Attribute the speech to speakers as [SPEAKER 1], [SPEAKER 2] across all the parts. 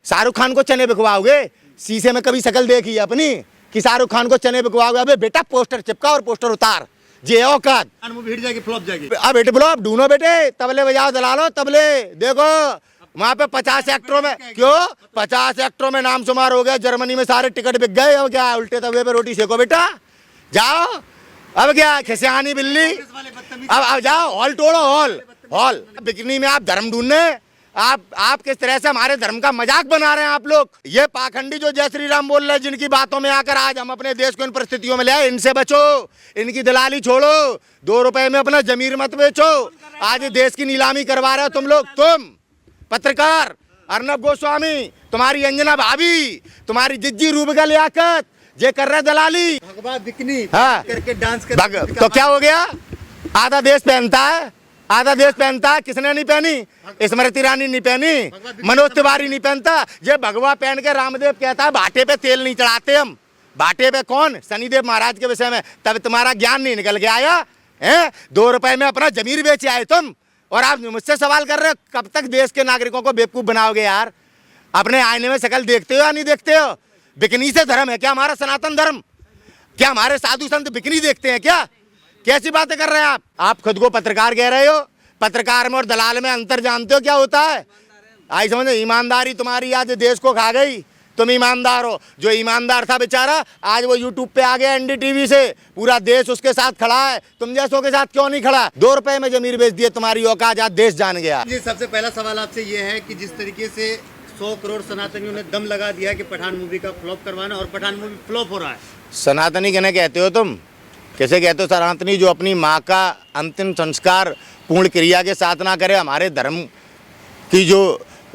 [SPEAKER 1] शाहरुख खान को चने बिकवाओगे? शीशे में कभी शक्ल देखी है अपनी कि शाहरुख खान को चने बिकवाओगे? अबे बेटा पोस्टर चिपका और पोस्टर उतार, जे औकात।
[SPEAKER 2] हिट जाएगी, फ्लॉप जाएगी।
[SPEAKER 1] अब हिट फ्लॉप ढूंढो बेटे, तबले बजाओ दलालो तबले। देखो वहां पे 50 एक्टरों में, क्यों 50 एक्टरों में नाम शुमार हो गया, जर्मनी में सारे टिकट बिक गए। अब क्या उल्टे तवे पे रोटी सेको बेटा, जाओ। अब क्या खिसियानी बिल्ली, अब जाओ हॉल तोड़ो, हॉल बिकनी में आप धर्म ढूंढने, आप किस तरह से हमारे धर्म का मजाक बना रहे हैं आप लोग। ये पाखंडी जो जय श्री राम बोल रहे हैं, जिनकी बातों में आकर आज हम अपने देश को इन परिस्थितियों में ले आए, इनसे बचो, इनकी दलाली छोड़ो, 2 रुपए में अपना जमीर मत बेचो। आज देश की नीलामी करवा रहे हो तुम लोग, तुम पत्रकार अर्नब गोस्वामी, तुम्हारी अंजना भाभी, तुम्हारी जिज्जी रूप का लियाकत, ये कर रहे दलाली।
[SPEAKER 2] भगवा बिकनी
[SPEAKER 1] हाँ
[SPEAKER 2] करके डांस कर,
[SPEAKER 1] तो क्या हो गया? आधा देश पहनता है, आधा देश पहनता है। किसने नहीं पहनी? स्मृति ईरानी नहीं पहनी, मनोज तिवारी नहीं पहनता। ये भगवा पहन के रामदेव कहता है भाटे पे तेल नहीं चढ़ाते हम। भाटे पे कौन? शनिदेव महाराज के विषय में। तब तुम्हारा ज्ञान नहीं निकल के आया है? 2 रुपए में अपना जमीर बेचे आए तुम, और आप मुझसे सवाल कर रहे हो कब तक देश के नागरिकों को बेवकूफ बनाओगे यार? अपने आईने में शक्ल देखते हो या नहीं देखते हो? बिकनी से धर्म है क्या हमारा सनातन धर्म? क्या हमारे साधु संत बिकनी देखते हैं क्या? कैसी बातें कर रहे हैं आप खुद को पत्रकार कह रहे हो। पत्रकार में और दलाल में अंतर जानते हो क्या होता है? आई समझ, ईमानदारी तुम्हारी आज देश को खा गई। तुम ईमानदार हो, जो ईमानदार था बेचारा आज वो यूट्यूब पे आ गया एनडीटीवी से, पूरा देश उसके साथ खड़ा है। तुम जैसों के साथ क्यों नहीं खड़ा? 2 रुपए में जमीर बेच दिए, तुम्हारी औकात आज देश जान गया।
[SPEAKER 2] जी, सबसे पहला सवाल आपसे ये है कि जिस तरीके से 100 करोड़ सनातनियों ने दम लगा दिया कि पठान मूवी का फ्लॉप करवाना, और पठान मूवी फ्लॉप हो रहा है।
[SPEAKER 1] सनातनी कहने कहते हो तुम? कैसे कहते हो सनातनी? जो अपनी माँ का अंतिम संस्कार पूर्ण क्रिया के साथ ना करे, हमारे धर्म की जो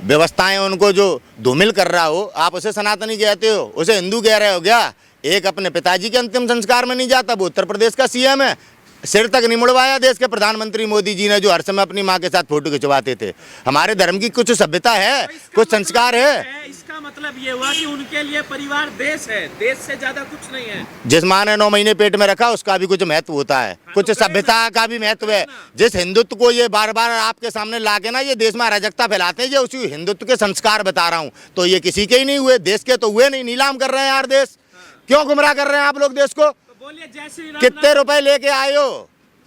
[SPEAKER 1] व्यवस्थाएं उनको जो धूमिल कर रहा हो, आप उसे सनातनी कहते हो? उसे हिंदू कह रहे हो क्या? एक अपने पिताजी के अंतिम संस्कार में नहीं जाता, वो उत्तर प्रदेश का सीएम है, सिर तक नहीं मुड़वाया देश के प्रधानमंत्री मोदी जी ने, जो हर समय अपनी माँ के साथ फोटो खिंचवाते थे। हमारे धर्म की कुछ सभ्यता है, कुछ संस्कार है।
[SPEAKER 3] इसका मतलब ये हुआ कि उनके लिए परिवार देश है, देश से ज्यादा कुछ नहीं है।
[SPEAKER 1] जिस माँ ने 9 महीने पेट में रखा उसका भी कुछ महत्व होता है, कुछ सभ्यता का भी महत्व है। जिस हिंदुत्व को ये बार बार आपके सामने लाके ना ये देश में अराजकता फैलाते हैं, ये उसी हिंदुत्व के संस्कार बता रहा हूँ। तो ये किसी के ही नहीं हुए, देश के तो हुए नहीं। नीलाम कर रहे हैं यार देश, क्यों गुमराह कर रहे हैं आप लोग देश को?
[SPEAKER 3] बोलिए जय श्री राम।
[SPEAKER 1] कितने रुपए लेके आए हो?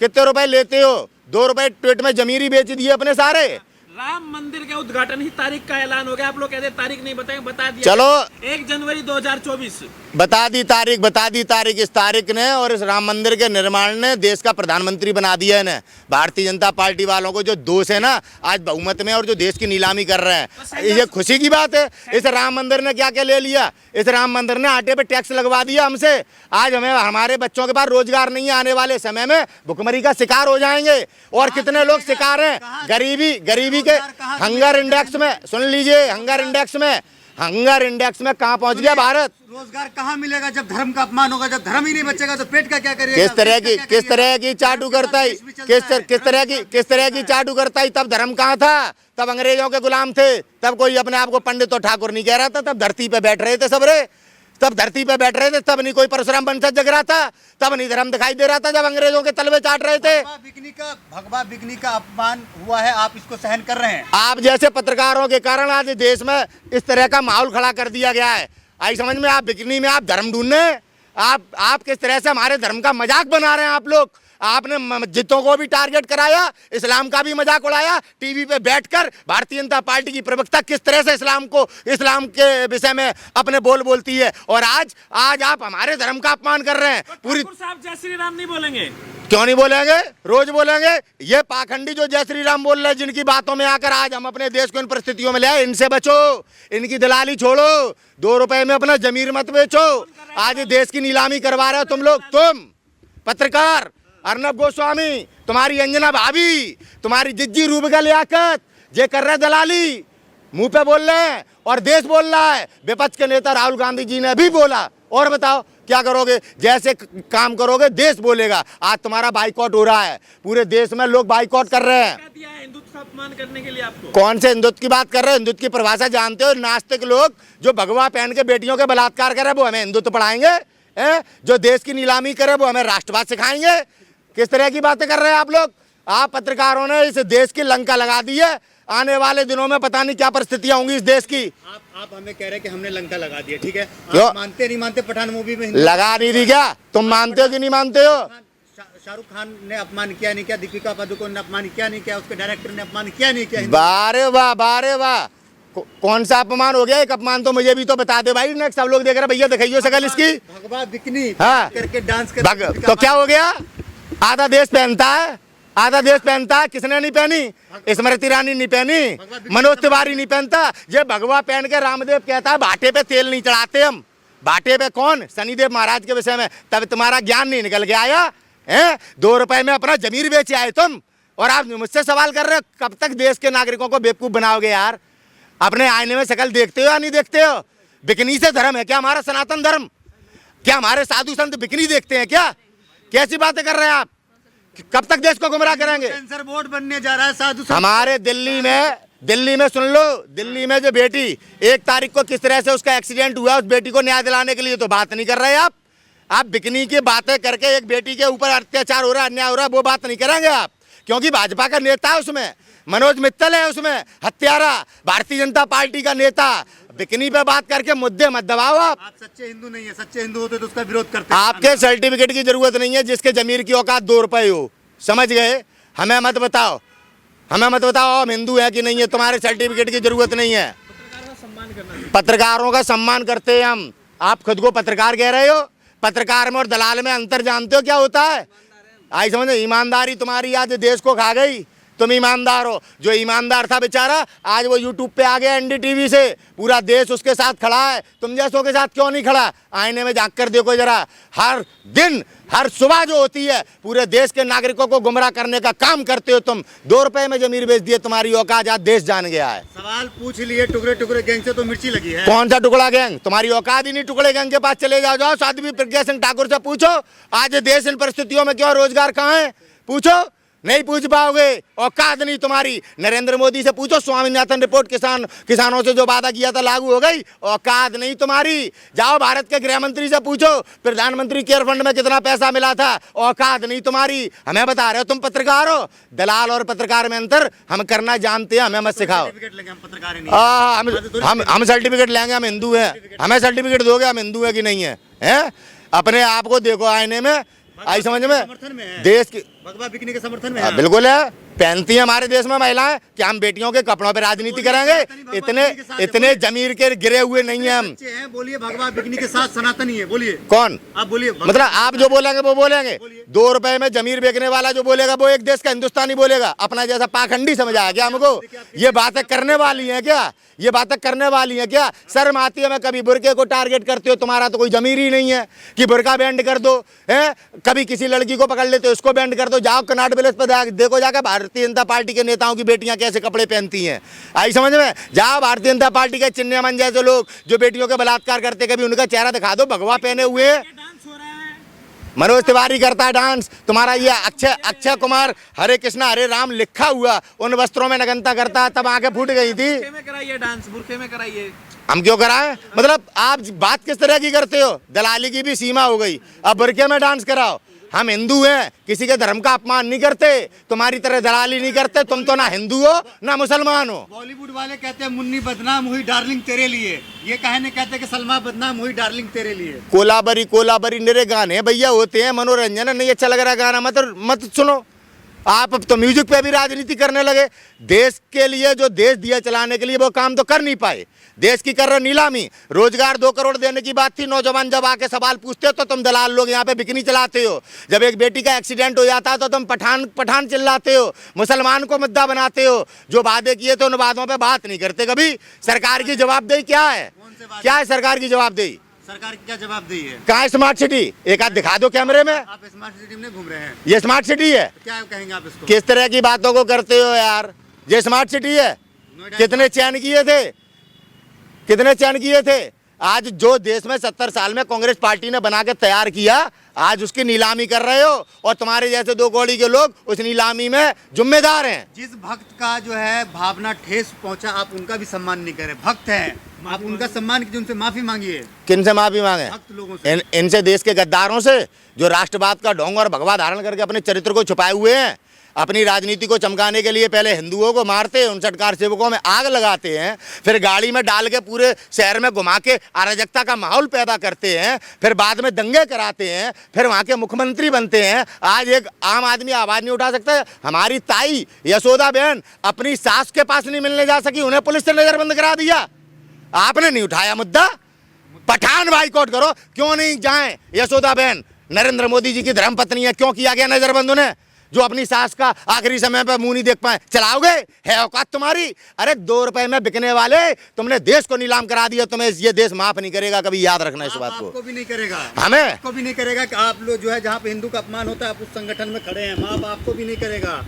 [SPEAKER 1] कितने रुपए लेते हो? 2 रुपए ट्वीट में जमीरी बेच दिए अपने सारे।
[SPEAKER 3] राम मंदिर के उद्घाटन ही तारीख का ऐलान हो गया, आप लोग कहते तारीख नहीं बताएंगे, बता दिया।
[SPEAKER 1] चलो
[SPEAKER 3] 1 जनवरी 2024
[SPEAKER 1] बता दी तारीख, बता दी तारीख। इस तारीख ने और इस राम मंदिर के निर्माण ने देश का प्रधानमंत्री बना दिया है। भारतीय जनता पार्टी वालों को जो दोष है ना आज बहुमत में, और जो देश की नीलामी कर रहे हैं, ये खुशी की बात है। इस राम मंदिर ने क्या क्या ले लिया? इस राम मंदिर ने आटे पे टैक्स लगवा दिया हमसे। आज हमें, हमारे बच्चों के पास रोजगार नहीं है, आने वाले समय में भुखमरी का शिकार हो जाएंगे। और कितने लोग शिकार हैं गरीबी के हंगर इंडेक्स में। सुन लीजिए, हंगर इंडेक्स में कहाँ पहुंच गया भारत?
[SPEAKER 2] रोजगार कहाँ मिलेगा जब धर्म का अपमान होगा? जब धर्म ही नहीं बचेगा तो पेट का क्या करेगा?
[SPEAKER 1] किस तरह की चाटू करता है, किस तरह की चाटू करता है? तब धर्म कहाँ था? तब अंग्रेजों के गुलाम थे, तब कोई अपने आप को पंडित और ठाकुर नहीं कह रहा था, तब धरती पे बैठ रहे थे सब रे, तब धरती पे बैठ रहे थे, तब नहीं कोई परशुराम वंशज जग रहा था, तब नहीं धर्म दिखाई दे रहा था, जब अंग्रेजों के तलवे चाट रहे थे।
[SPEAKER 2] भगवा बिकनी का अपमान हुआ है, आप इसको सहन कर रहे हैं।
[SPEAKER 1] आप जैसे पत्रकारों के कारण आज देश में इस तरह का माहौल खड़ा कर दिया गया है। आई समझ में? आप बिकनी में आप धर्म ढूंढने, आप किस तरह से हमारे धर्म का मजाक बना रहे हैं आप लोग। आपने मस्जिदों को भी टारगेट कराया, इस्लाम का भी मजाक उड़ाया। टीवी पे बैठकर भारतीय जनता पार्टी की प्रवक्ता किस तरह से इस्लाम के विषय में अपने बोलती है, और आज आप हमारे धर्म का अपमान कर रहे हैं। पूरी
[SPEAKER 3] साहब जय श्री राम नहीं बोलेंगे?
[SPEAKER 1] क्यों नहीं बोलेंगे? रोज बोलेंगे। ये पाखंडी जो जय श्री राम बोल रहे हैं, जिनकी बातों में आकर आज हम अपने देश को इन परिस्थितियों में ले आए, इनसे बचो, इनकी दलाली छोड़ो, 2 रुपए में अपना जमीर मत बेचो। आज देश की नीलामी करवा रहे हो तुम लोग, तुम पत्रकार अर्नब गोस्वामी, तुम्हारी अंजना भाभी, तुम्हारी जिज्जी रूप का लियाकत, ये कर रहे दलाली, मुंह पे बोल रहे हैं और देश बोल रहा है। विपक्ष के नेता राहुल गांधी जी ने भी बोला। और बताओ क्या करोगे? जैसे काम करोगे देश बोलेगा। आज तुम्हारा बाइकआउट हो रहा है, पूरे देश में लोग बाइकआउट कर रहे हैं।
[SPEAKER 3] हिंदुत्व का अपमान करने के लिए आपको?
[SPEAKER 1] कौन से हिंदुत्व की बात कर रहे हो? हिंदुत्व की परिभाषा जानते हो? नास्तिक लोग जो भगवा पहन के बेटियों के बलात्कार करे वो हमें हिंदुत्व पढ़ाएंगे? जो देश की नीलामी करे वो हमें राष्ट्रवाद सिखाएंगे? किस तरह की बातें कर रहे हैं आप लोग? आप पत्रकारों ने इस देश की लंका लगा दी है। आने वाले दिनों में पता नहीं क्या परिस्थितियां होंगी इस देश की।
[SPEAKER 2] आप हमें कह रहे हैं कि हमने लंका लगा दिया, ठीक है,
[SPEAKER 1] क्यों?
[SPEAKER 2] आप मानते नहीं मानते पठान मूवी में
[SPEAKER 1] लगा नहीं दी क्या? तुम मानते हो कि नहीं मानते हो?
[SPEAKER 2] शाहरुख खान ने अपमान किया नहीं किया, दीपिका पादुकोण ने अपमान किया नहीं किया, उसके डायरेक्टर ने अपमान किया नहीं किया?
[SPEAKER 1] बारे वाह, बारे वाह, कौन सा अपमान हो गया? एक अपमान तो मुझे भी तो बता दे भाई। नेक्स्ट सब लोग देख रहे, भैया दिखाइयो शकल इसकी।
[SPEAKER 2] भगवा बिकनी
[SPEAKER 1] हाँ।
[SPEAKER 2] करके डांस कर
[SPEAKER 1] तो क्या हो गया? आधा देश पहनता है, आधा देश पहनता है। किसने नहीं पहनी? स्मृति ईरानी नहीं पहनी, मनोज तिवारी नहीं पहनता। ये भगवा पहन के रामदेव कहता है भाटे पे तेल नहीं चढ़ाते हम। भाटे पे कौन? शनिदेव महाराज के विषय में। तब तुम्हारा ज्ञान नहीं निकल के आया है? 2 रुपए में अपना जमीर बेचे आए तुम, और आप मुझसे सवाल कर रहे हो। कब तक देश के नागरिकों को बेवकूफ बनाओगे यार? अपने आईने में शकल देखते हो या नहीं देखते हो? बिकनी से धर्म है क्या हमारा सनातन धर्म? क्या हमारे साधु संत बिकनी देखते हैं क्या? कैसी बातें कर रहे हैं आप? कब तक देश को गुमराह करेंगे?
[SPEAKER 2] सेंसर बोर्ड बनने जा रहा है साधु संत।
[SPEAKER 1] हमारे दिल्ली में सुन लो, दिल्ली में जो बेटी 1 तारीख को किस तरह से उसका एक्सीडेंट हुआ, उस बेटी को न्याय दिलाने के लिए तो बात नहीं कर रहे आप बिकनी की बातें करके एक बेटी के ऊपर अत्याचार हो रहा है, अन्याय हो रहा है, वो बात नहीं करेंगे आप। क्योंकि भाजपा का नेता है उसमें, मनोज मित्तल है उसमें, हत्यारा, भारतीय जनता पार्टी का नेता। बिकनी पे बात करके मुद्दे मत दबाओ आप।
[SPEAKER 2] सच्चे हिंदू नहीं है, सच्चे हिंदू होते तो उसका विरोध करते।
[SPEAKER 1] आपके सर्टिफिकेट की जरूरत नहीं है, जिसके जमीर की औकात 2 रुपए हो। समझ गए? हमें मत बताओ हम हिंदू है कि नहीं है। तुम्हारे सर्टिफिकेट की जरूरत नहीं है। पत्रकारों का सम्मान करते हैं हम। आप खुद को पत्रकार कह रहे हो? पत्रकार में और दलाल में अंतर जानते हो क्या होता है? आई समझ? ईमानदारी तुम्हारी आज देश को खा गई। तुम ईमानदार हो। जो ईमानदार था बेचारा, आज वो यूट्यूब पे आ गया एनडीटीवी से। पूरा देश उसके साथ खड़ा है। तुम जैसों के साथ क्यों नहीं खड़ा? आईने में झांक कर देखो जरा। हर दिन, हर सुबह जो होती है, पूरे देश के नागरिकों को गुमराह करने का काम करते हो तुम। 2 रुपए में जमीर बेच दिए। तुम्हारी औकात आज देश जान गया है।
[SPEAKER 2] सवाल पूछ लिए, टुकड़े टुकड़े गैंग से तो मिर्ची लगी है।
[SPEAKER 1] कौन सा टुकड़ा गैंग? तुम्हारी औकात ही नहीं। टुकड़े गैंग के पास चले जाओ साध्वी प्रज्ञा सिंह ठाकुर से पूछो, आज देश इन परिस्थितियों में क्यों, रोजगार कहाँ है? पूछो, नहीं पूछ पाओगे। औकात नहीं तुम्हारी। नरेंद्र मोदी से पूछो, स्वामीनाथन रिपोर्ट किसानों से जो वादा किया था लागू हो गई? औकात नहीं तुम्हारी। जाओ भारत के गृह मंत्री से पूछो, प्रधानमंत्री केयर फंड में कितना पैसा मिला था? औकात नहीं तुम्हारी। हमें बता रहे हो तुम पत्रकार हो? दलाल और पत्रकार में अंतर हम करना जानते हैं, हमें मत सिखाओ। हम सर्टिफिकेट लेंगे, हम हिंदू हैं। हमें सर्टिफिकेट दोगे हम हिंदू है कि नहीं है? अपने आप को देखो आईने में। आई समझ में? देश की
[SPEAKER 2] भगवा बिकनी के समर्थन में है।
[SPEAKER 1] बिल्कुल है। पहनती है हमारे देश में महिलाएं। क्या हम बेटियों के कपड़ों पे राजनीति करेंगे? इतने जमीर के गिरे हुए नहीं है हम।
[SPEAKER 2] बोलिए, भगवा बिकनी के साथ सनातनी है, बोलिए।
[SPEAKER 1] कौन?
[SPEAKER 2] आप बोलिए।
[SPEAKER 1] मतलब आप जो बोलेंगे वो बोलेंगे। 2 रुपए में जमीर बेचने वाला जो बोलेगा वो एक देश का हिंदुस्तानी बोलेगा। अपना जैसा पाखंडी समझ आया क्या हमको? ये बातें करने वाली है क्या? ये बातें करने वाली है क्या? शर्म आती है? मैं कभी बुरके को टारगेट करते हो? तुम्हारा तो कोई जमीर ही नहीं है कि बुरका बैंड कर दो है। कभी किसी लड़की को पकड़ लेते हो, उसको बैंड कर दो। जाओ कनाट विलेज पर देखो जाकर भारतीय जनता पार्टी के नेताओं की बेटियां कैसे कपड़े पहनती हैं। आई समझ में? जाओ भारतीय जनता पार्टी के चिन्हमन जैसे लोग जो बेटियों के बलात्कार करते, कभी उनका चेहरा दिखा दो भगवा पहने हुए। मनोज तिवारी करता है डांस। तुम्हारा ये अक्षय कुमार हरे कृष्णा हरे राम लिखा हुआ उन वस्त्रों में नगनता करता है, तब आंखें फूट गई थी।
[SPEAKER 3] बुरखे में कराइए डांस, बुरखे में कराइए।
[SPEAKER 1] हम क्यों कराएं? मतलब आप बात किस तरह की करते हो? दलाली की भी सीमा हो गई। अब बुरखे में डांस कराओ। हम हिंदू हैं, किसी के धर्म का अपमान नहीं करते, तुम्हारी तरह दलाली नहीं करते। तुम तो ना हिंदू हो ना मुसलमान हो।
[SPEAKER 2] बॉलीवुड वाले कहते हैं मुन्नी बदनाम हुई डार्लिंग तेरे लिए। ये कहने कहते हैं कि सलमा बदनाम हुई डार्लिंग तेरे लिए।
[SPEAKER 1] कोलाबरी निरे गाने भैया होते हैं, मनोरंजन। नहीं अच्छा लग रहा गाना मत सुनो। आप अब तो म्यूजिक पे भी राजनीति करने लगे। देश के लिए जो देश दिया चलाने के लिए वो काम तो कर नहीं पाए। देश की कर रहे नीलामी। रोजगार 2 करोड़ देने की बात थी। नौजवान जब आके सवाल पूछते हो तो तुम दलाल लोग यहाँ पे बिकनी चलाते हो। जब एक बेटी का एक्सीडेंट हो जाता है तो तुम पठान चिल्लाते हो, मुसलमान को मुद्दा बनाते हो। जो वादे किए थे उन वादों पे बात नहीं करते कभी। सरकार की जवाबदेही क्या है? क्या है सरकार की जवाबदेही?
[SPEAKER 2] सरकार की क्या जवाबदेही है?
[SPEAKER 1] कहाँ स्मार्ट सिटी? एक आध दिखा दो कैमरे में।
[SPEAKER 2] आप स्मार्ट सिटी में घूम रहे हैं,
[SPEAKER 1] ये स्मार्ट सिटी है?
[SPEAKER 2] तो क्या कहेंगे आप इसको?
[SPEAKER 1] किस तरह की बातों को करते हो यार? ये स्मार्ट सिटी है? कितने चयन किए थे? कितने चयन किए थे? आज जो देश में 70 साल में कांग्रेस पार्टी ने बना के तैयार किया, आज उसकी नीलामी कर रहे हो। और तुम्हारे जैसे 2 कौड़ी के लोग उस नीलामी में जिम्मेदार हैं।
[SPEAKER 2] जिस भक्त का जो है भावना ठेस पहुंचा, आप उनका भी सम्मान नहीं करें। भक्त हैं, आप उनका सम्मान कीजिए, उनसे माफी मांगिए।
[SPEAKER 1] किन से माफी मांगे?
[SPEAKER 2] भक्त लोगों से।
[SPEAKER 1] इनसे, देश के गद्दारों से, जो राष्ट्रवाद का ढोंग और भगवा धारण करके अपने चरित्र को छुपाए हुए हैं। अपनी राजनीति को चमकाने के लिए पहले हिंदुओं को मारते हैं, 59 कार सेवकों में आग लगाते हैं, फिर गाड़ी में डाल के पूरे शहर में घुमा के अराजकता का माहौल पैदा करते हैं, फिर बाद में दंगे कराते हैं, फिर वहाँ के मुख्यमंत्री बनते हैं। आज एक आम आदमी आवाज़ नहीं उठा सकता है। हमारी ताई यशोदा बहन अपनी सास के पास नहीं मिलने जा सकी, उन्हें पुलिस ने नजरबंद करा दिया। आपने नहीं उठाया मुद्दा। पठान बाइकआउट करो, क्यों नहीं जाएं यशोदा बहन? नरेंद्र मोदी जी की धर्मपत्नी है, क्यों किया गया नजरबंद उन्हें? जो अपनी सास का आखिरी समय पर मुंह नहीं देख पाए, चलाओगे? है औकात तुम्हारी? अरे 2 रुपए में बिकने वाले तुमने देश को नीलाम करा दिया। तुम्हें ये देश माफ नहीं करेगा, कभी याद रखना इस बात को।
[SPEAKER 2] आपको भी नहीं करेगा,
[SPEAKER 1] हमें
[SPEAKER 2] को भी नहीं करेगा कि आप लोग जो है जहाँ पे हिंदू का अपमान होता है आप उस संगठन में खड़े हैं। माफ आपको भी नहीं करेगा।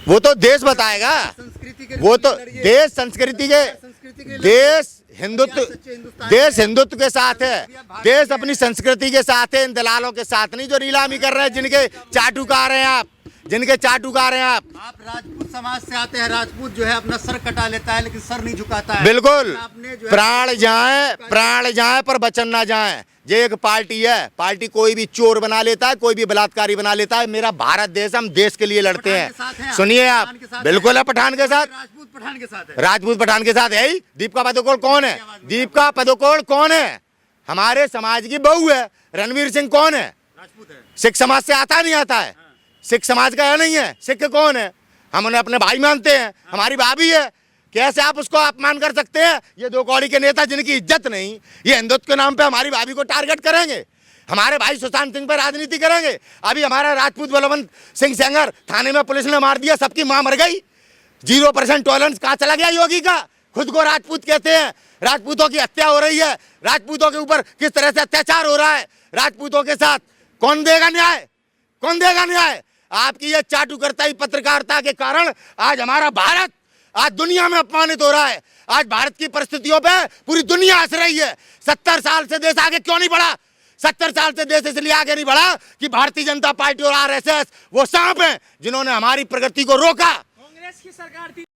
[SPEAKER 1] वो तो देश बताएगा,
[SPEAKER 2] संस्कृति के
[SPEAKER 1] वो तो देश संस्कृति के देश हिंदुत्व, देश हिंदुत्व के साथ है, देश अपनी संस्कृति के साथ है, इन दलालों के साथ नहीं जो नीलामी कर रहे हैं, जिनके चाटुकार हैं आप, जिनके चाटुकार हैं आप।
[SPEAKER 2] आप राजपूत समाज से आते हैं। राजपूत जो है अपना सर कटा लेता है लेकिन सर नहीं झुकाता है।
[SPEAKER 1] बिल्कुल,
[SPEAKER 2] आपने जो है
[SPEAKER 1] प्राण जाए पर वचन ना जाए। ये एक पार्टी है, पार्टी कोई भी चोर बना लेता है, कोई भी बलात्कारी बना लेता है। मेरा भारत देश, हम देश के लिए लड़ते हैं। सुनिए आप, बिल्कुल है पठान के साथ,
[SPEAKER 2] राजपूत पठान के साथ है।
[SPEAKER 1] राजपूत पठान के साथ है ही। दीपिका पादुकोण कौन है? दीपिका पादुकोण कौन है? हमारे समाज की बहू है। रणवीर सिंह कौन है?
[SPEAKER 2] राजपूत है।
[SPEAKER 1] सिख समाज से आता नहीं आता है, सिख समाज का है नहीं है। सिख कौन है? हम उन्हें अपने भाई मानते हैं, हमारी भाभी है। कैसे आप उसको अपमान कर सकते हैं? ये 2 कौड़ी के नेता जिनकी इज्जत नहीं, ये हिंदुत्व के नाम पे हमारी भाभी को टारगेट करेंगे, हमारे भाई सुशांत सिंह पर राजनीति करेंगे। अभी हमारा राजपूत बलवंत सिंह सेंगर थाने में पुलिस ने मार दिया, सबकी मां मर गई। 0% टॉलरेंस कहाँ चला गया योगी का? खुद को राजपूत कहते हैं। राजपूतों की हत्या हो रही है, राजपूतों के ऊपर किस तरह से अत्याचार हो रहा है, राजपूतों के साथ कौन देगा न्याय? कौन देगा न्याय? आपकी ये चाटुकर्ताई पत्रकारिता के कारण आज हमारा भारत आज दुनिया में अपमानित हो रहा है। आज भारत की परिस्थितियों पे पूरी दुनिया हंस रही है। 70 साल से देश आगे क्यों नहीं बढ़ा? 70 साल से देश इसलिए आगे नहीं बढ़ा कि भारतीय जनता पार्टी और आरएसएस वो सांप हैं जिन्होंने हमारी प्रगति को रोका।
[SPEAKER 3] कांग्रेस की सरकार थी।